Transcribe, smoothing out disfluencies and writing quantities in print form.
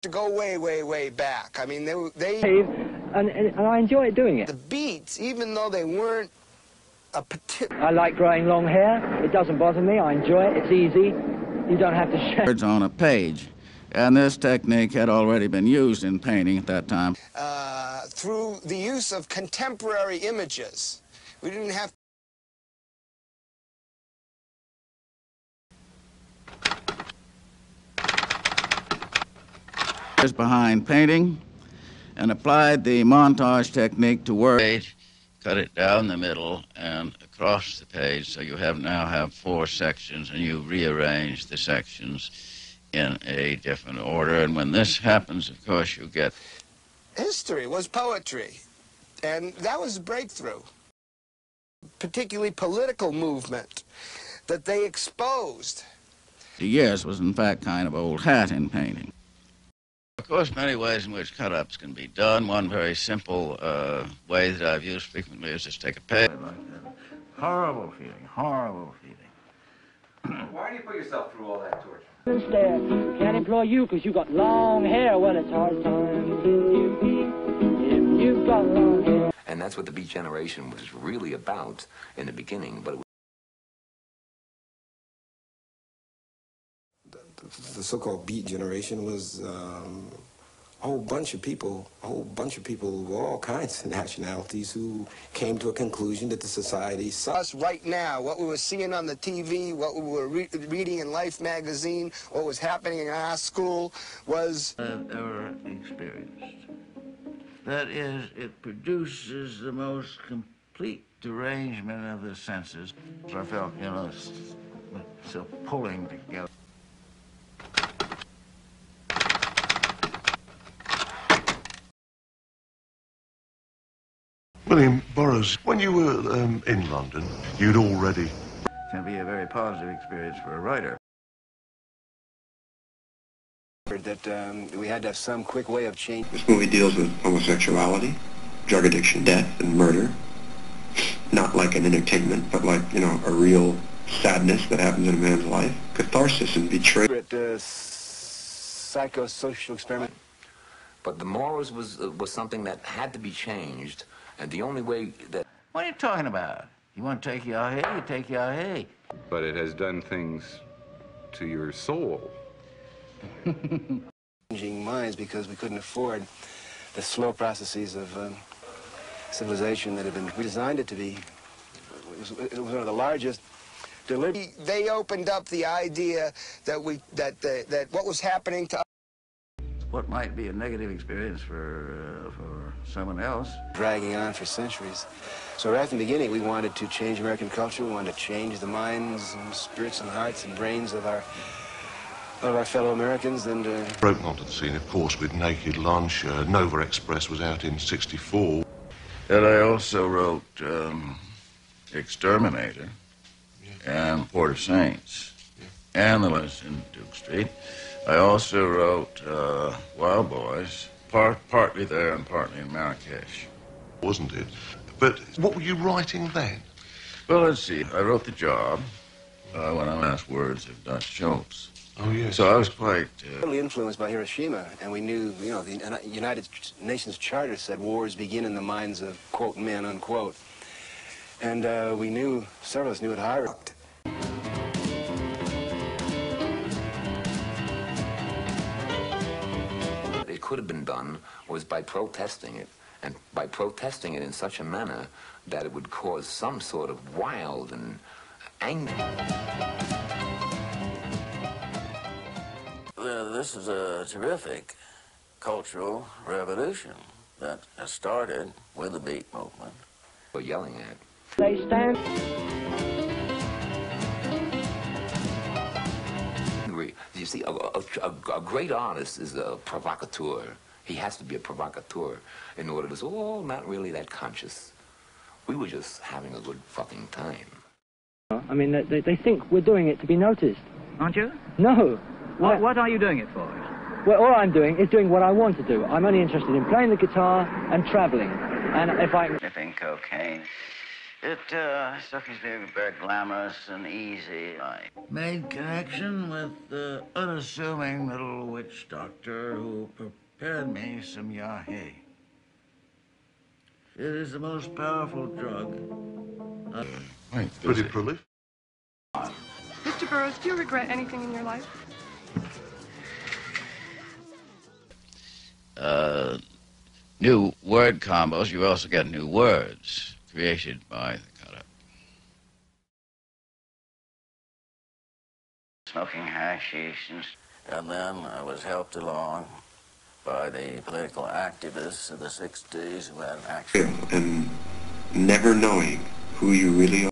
to go way, way, way back. I mean, they and I enjoy doing it. The beats, even though they weren't a particular... I like growing long hair. It doesn't bother me. I enjoy it. It's easy. You don't have to shave. Words on a page. And this technique had already been used in painting at that time. Through the use of contemporary images. We didn't have... Behind painting and applied the montage technique to work. Cut it down the middle and across the page, so you now have 4 sections, and you rearrange the sections in a different order. And when this happens, of course, you get... History was poetry, and that was a breakthrough. Particularly political movement that they exposed. The years was, in fact, kind of old hat in painting. Of course, many ways in which cut-ups can be done. One very simple way that I've used frequently is just take a page. Horrible feeling, horrible feeling. Why do you put yourself through all that torture? There. Can't employ you because you got long hair. Well, it's hard times if you've got long hair. And that's what the Beat Generation was really about in the beginning, but it was the so-called Beat Generation was a whole bunch of people of all kinds of nationalities who came to a conclusion that the society sucked. Us right now, what we were seeing on the TV, what we were reading in Life magazine, what was happening in our school was... Ever experienced. That is, it produces the most complete derangement of the senses. I felt, you know, so pulling together. William Burroughs, when you were in London, you'd already... It can be a very positive experience for a writer. That we had to have some quick way of change. This movie deals with homosexuality, drug addiction, death, and murder. Not like an entertainment, but like, you know, a real sadness that happens in a man's life. Catharsis and betrayal. Psychosocial experiment. but the morals was something that had to be changed, and the only way that... What are you talking about? You want to take your hay, you take your hay. But it has done things to your soul. Changing minds because we couldn't afford the slow processes of civilization that had been... We designed it to be... It was one of the largest... They opened up the idea that what was happening to us... What might be a negative experience for someone else. Dragging on for centuries. So right from the beginning, we wanted to change American culture. We wanted to change the minds and spirits and hearts and brains of our fellow Americans. And broke onto the scene, of course, with Naked Lunch. Nova Express was out in '64. And I also wrote Exterminator and Port of Saints and The List in Duke Street. I also wrote Wild Boys, partly there and partly in Marrakesh. Wasn't it? But what were you writing then? Well, let's see. I wrote The Job when I last words of Dutch Schultz. Oh, yes. So I was quite... Totally influenced by Hiroshima, and we knew, you know, the United Nations Charter said wars begin in the minds of, quote, men, unquote. And we knew, several of us knew it hard. It could have been done was by protesting it, and by protesting it in such a manner that it would cause some sort of wild and anger. Well, this is a terrific cultural revolution that has started with the beat movement. We're yelling at. They stand. You see, a great artist is a provocateur. He has to be a provocateur in order to say, oh, not really that conscious. We were just having a good fucking time. I mean, they think we're doing it to be noticed. Aren't you? No. What are you doing it for? Well, all I'm doing is doing what I want to do. I'm only interested in playing the guitar and traveling. And if I... Sniffing cocaine It struck as being very glamorous and easy. I made connection with the unassuming little witch doctor who prepared me some yahe. It is the most powerful drug. Pretty prolific. Mr. Burroughs, do you regret anything in your life? New word combos, you also get new words created by the cutter. Smoking hashish, and then I was helped along by the political activists of the 60s who had an action. And never knowing who you really